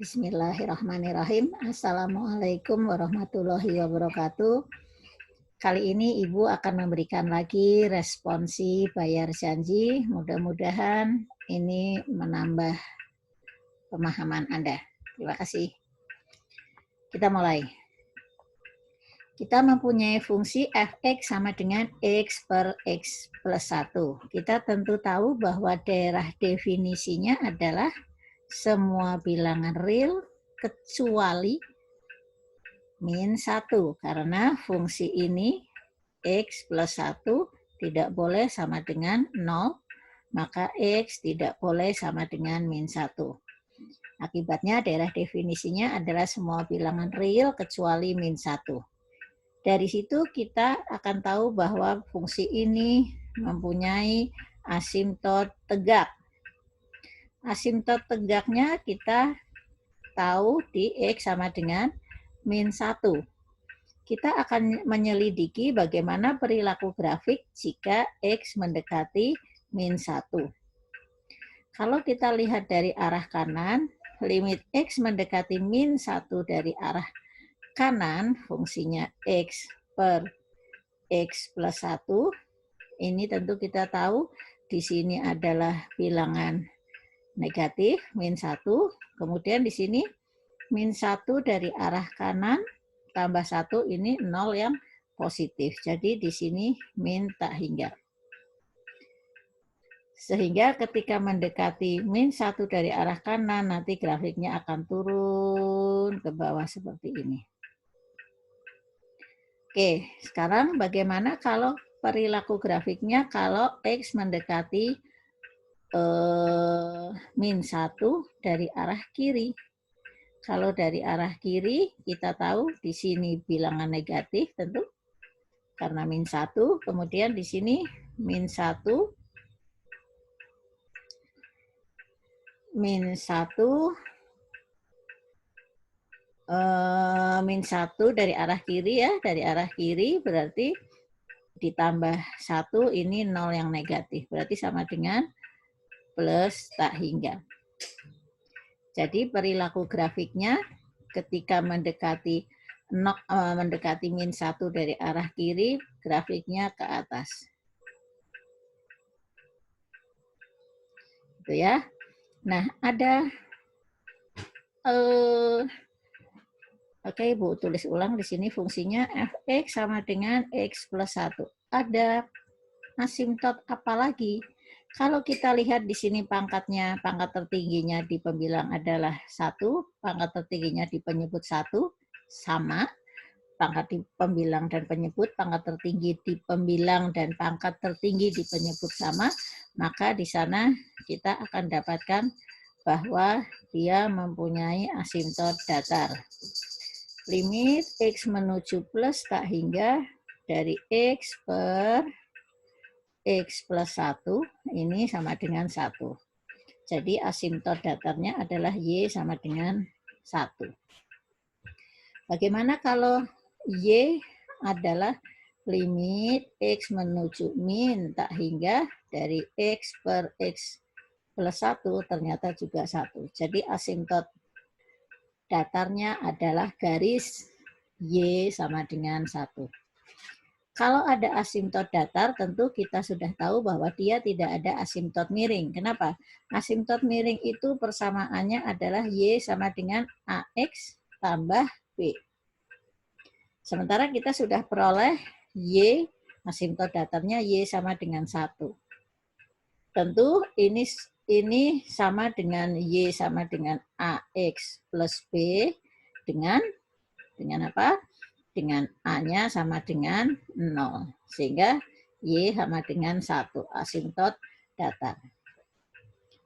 Bismillahirrahmanirrahim. Assalamualaikum warahmatullahi wabarakatuh. Kali ini Ibu akan memberikan lagi responsi bayar janji. Mudah-mudahan ini menambah pemahaman Anda. Terima kasih. Kita mulai. Kita mempunyai fungsi fx sama dengan x per x plus 1. Kita tentu tahu bahwa daerah definisinya adalah semua bilangan real kecuali min 1. Karena fungsi ini x plus 1 tidak boleh sama dengan 0, maka x tidak boleh sama dengan min 1. Akibatnya daerah definisinya adalah semua bilangan real kecuali min 1. Dari situ kita akan tahu bahwa fungsi ini mempunyai asimtot tegak. Asimtot tegaknya kita tahu di X sama dengan min 1. Kita akan menyelidiki bagaimana perilaku grafik jika X mendekati min 1. Kalau kita lihat dari arah kanan, limit X mendekati min 1 dari arah kanan, fungsinya X per X plus 1. Ini tentu kita tahu di sini adalah bilangan negatif, min 1, kemudian di sini min 1 dari arah kanan, tambah 1, ini 0 yang positif. Jadi di sini min tak hingga. Sehingga ketika mendekati min 1 dari arah kanan, nanti grafiknya akan turun ke bawah seperti ini. Oke, sekarang bagaimana kalau perilaku grafiknya kalau X mendekati min 1 dari arah kiri. Kalau dari arah kiri, kita tahu di sini bilangan negatif tentu, karena min 1, kemudian di sini min 1, min 1 dari arah kiri ya, dari arah kiri berarti ditambah 1, ini 0 yang negatif, berarti sama dengan plus tak hingga. Jadi perilaku grafiknya ketika mendekati min 1 dari arah kiri, grafiknya ke atas. Itu ya. Nah, ada oke, Ibu tulis ulang di sini fungsinya fx sama dengan x plus 1. Ada asimtot apa lagi? Kalau kita lihat di sini pangkatnya, pangkat tertingginya di pembilang adalah 1, pangkat tertingginya di penyebut 1, sama. Pangkat di pembilang dan penyebut, pangkat tertinggi di pembilang dan pangkat tertinggi di penyebut sama, maka di sana kita akan dapatkan bahwa dia mempunyai asimtot datar. Limit X menuju plus tak hingga dari X per X plus 1 ini sama dengan 1. Jadi asimtot datarnya adalah Y sama dengan 1. Bagaimana kalau Y adalah limit X menuju min tak hingga dari X per X plus 1 ternyata juga 1. Jadi asimtot datarnya adalah garis Y sama dengan 1. Kalau ada asimtot datar, tentu kita sudah tahu bahwa dia tidak ada asimtot miring. Kenapa? Asimtot miring itu persamaannya adalah Y sama dengan AX tambah B. Sementara kita sudah peroleh Y, asimtot datarnya Y sama dengan 1. Tentu ini sama dengan Y sama dengan AX plus B dengan apa? Dengan A-nya sama dengan 0. Sehingga Y sama dengan 1. Asimtot datar.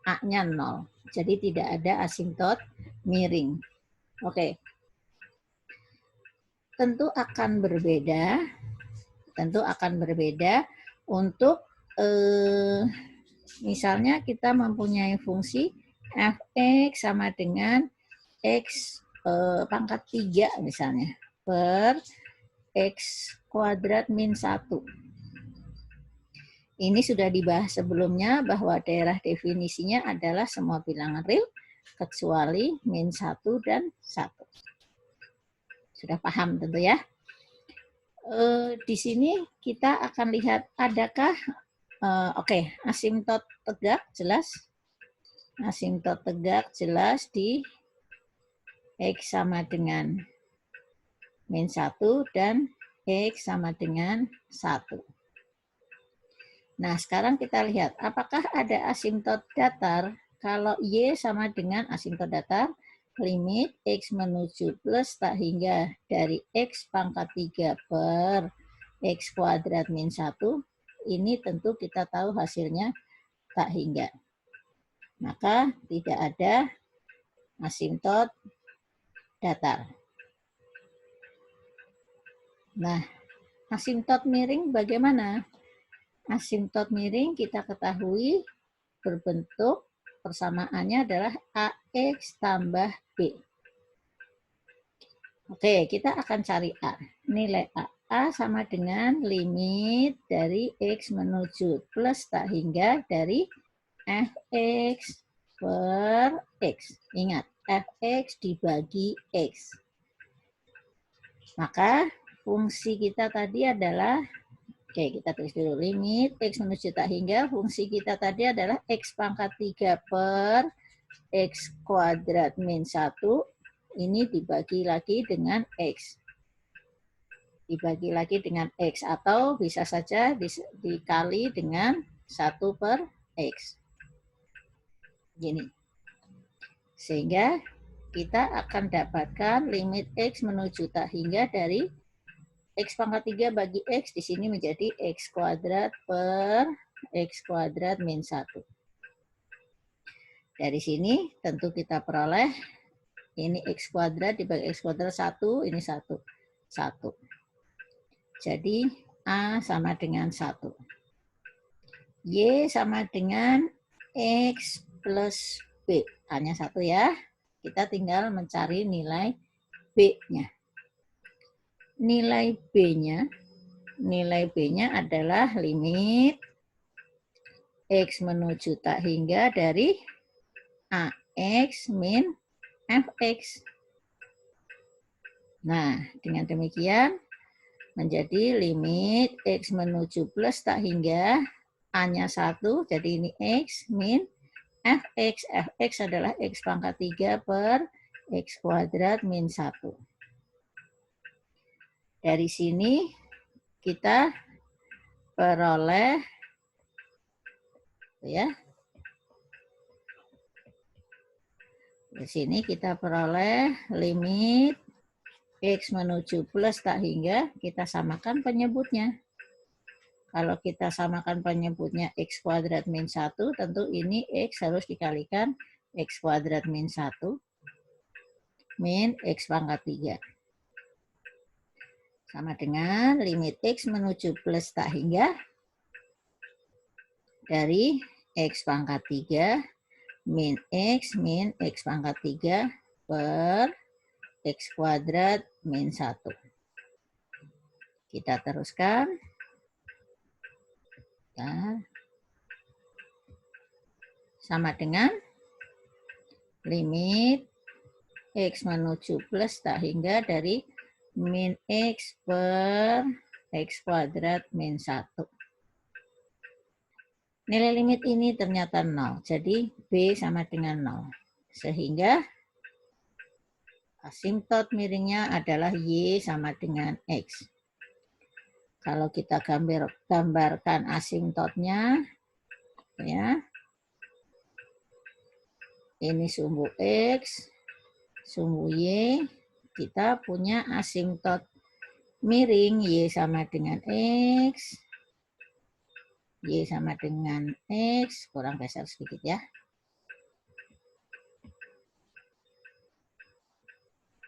A-nya 0. Jadi tidak ada asimtot miring. Oke. Tentu akan berbeda untuk misalnya kita mempunyai fungsi fx sama dengan x pangkat 3 misalnya per x kuadrat min 1. Ini sudah dibahas sebelumnya bahwa daerah definisinya adalah semua bilangan real kecuali min 1 dan 1. Sudah paham tentu ya? Di sini kita akan lihat adakah, oke, asimtot tegak jelas. Asimtot tegak jelas di X sama dengan min 1 dan X sama dengan 1. Nah, sekarang kita lihat apakah ada asimtot datar. Kalau Y sama dengan asimtot datar, limit X menuju plus tak hingga dari X pangkat 3 per X kuadrat min 1, ini tentu kita tahu hasilnya tak hingga. Maka tidak ada asimtot datar. Nah, asimtot miring bagaimana? Asimtot miring kita ketahui berbentuk persamaannya adalah AX tambah B. Oke, kita akan cari A. Nilai A. A sama dengan limit dari X menuju plus tak hingga dari Fx per X. Ingat, Fx dibagi X. Maka fungsi kita tadi adalah, oke, kita tulis dulu limit X menuju tak hingga, fungsi kita tadi adalah X pangkat 3 per X kuadrat min 1, ini dibagi lagi dengan X. Dibagi lagi dengan X, atau bisa saja dikali dengan 1 per X. Gini. Sehingga kita akan dapatkan limit X menuju tak hingga dari X pangkat 3 bagi X di sini menjadi X kuadrat per X kuadrat min 1. Dari sini tentu kita peroleh ini X kuadrat dibagi X kuadrat 1, ini 1. 1. Jadi A sama dengan 1. Y sama dengan X plus B. Hanya 1 ya. Kita tinggal mencari nilai B-nya. Nilai B-nya adalah limit X menuju tak hingga dari AX min Fx. Nah, dengan demikian menjadi limit X menuju plus tak hingga A-nya 1, jadi ini X min Fx. Fx adalah X pangkat 3 per X kuadrat min 1. Dari sini kita peroleh, ya, di sini kita peroleh limit X menuju plus tak hingga, kita samakan penyebutnya. Kalau kita samakan penyebutnya X kuadrat min 1, tentu ini X harus dikalikan X kuadrat min 1 min X pangkat 3. Sama dengan limit X menuju plus tak hingga dari X pangkat 3 min X pangkat 3 per X kuadrat min 1. Kita teruskan. Nah, sama dengan limit X menuju plus tak hingga dari min X per X kuadrat min 1. Nilai limit ini ternyata 0, jadi B sama dengan 0. Sehingga asimtot miringnya adalah Y sama dengan X. Kalau kita gambarkan asimtotnya, ya, ini sumbu X, sumbu Y, kita punya asimtot miring Y sama dengan X, Y sama dengan X, kurang geser sedikit ya.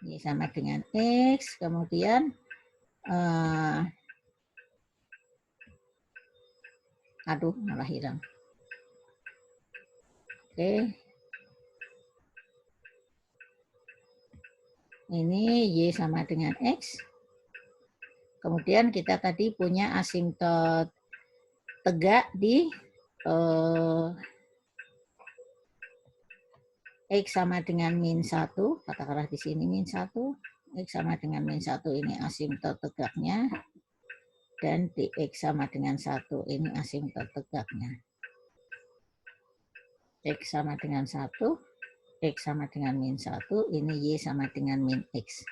Y sama dengan X, kemudian aduh, malah hilang. Oke. Ini Y sama dengan X. Kemudian kita tadi punya asimtot tegak di X sama dengan min 1, katakanlah di sini min 1, X sama dengan min 1 ini asimtot tegaknya, dan dx sama dengan 1 ini asimtot tegaknya. X sama dengan 1, X sama dengan min 1, ini Y sama dengan min X.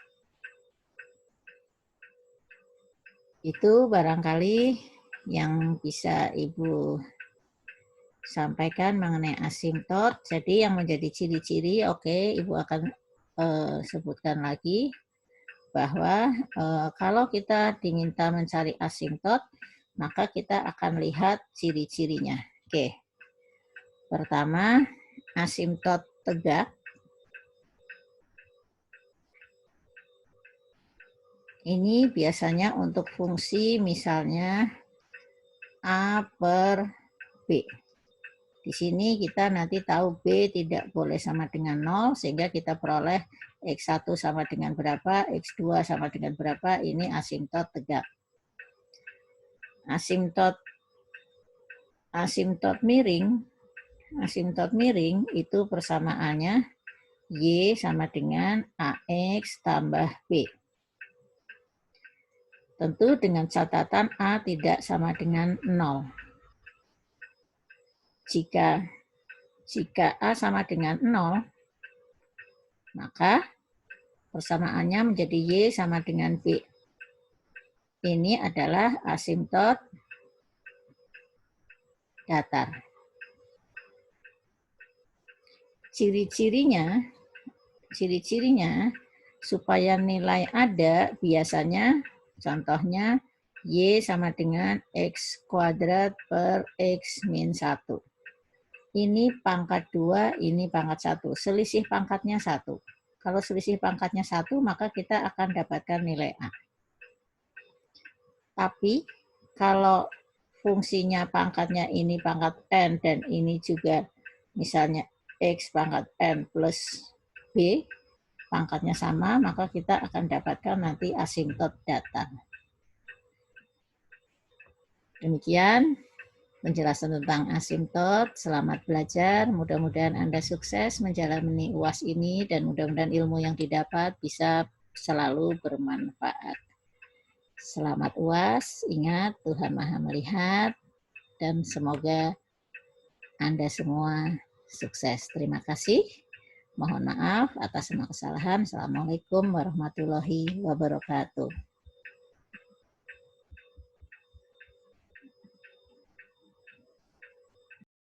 Itu barangkali yang bisa Ibu sampaikan mengenai asimtot. Jadi yang menjadi ciri-ciri, oke, Ibu akan sebutkan lagi bahwa kalau kita diminta mencari asimtot, maka kita akan lihat ciri-cirinya. Oke, pertama asimtot tegak. Ini biasanya untuk fungsi misalnya A per B. Di sini kita nanti tahu B tidak boleh sama dengan 0, sehingga kita peroleh X1 sama dengan berapa, X2 sama dengan berapa, ini asimtot tegak. Asimtot miring itu persamaannya Y sama dengan AX tambah B. Tentu dengan catatan A tidak sama dengan 0. Jika A sama dengan 0, maka persamaannya menjadi Y sama dengan B. Ini adalah asimtot datar. Ciri-cirinya supaya nilai ada biasanya contohnya Y sama dengan X kuadrat per X min 1. Ini pangkat 2, ini pangkat 1. Selisih pangkatnya 1. Kalau selisih pangkatnya 1, maka kita akan dapatkan nilai A. Tapi kalau fungsinya pangkatnya ini pangkat N dan ini juga misalnya X pangkat N plus B, pangkatnya sama, maka kita akan dapatkan nanti asimtot datar. Demikian penjelasan tentang asimtot. Selamat belajar, mudah-mudahan Anda sukses menjalani UAS ini dan mudah-mudahan ilmu yang didapat bisa selalu bermanfaat. Selamat UAS, ingat Tuhan Maha Melihat, dan semoga Anda semua sukses. Terima kasih. Mohon maaf atas semua kesalahan. Assalamualaikum warahmatullahi wabarakatuh.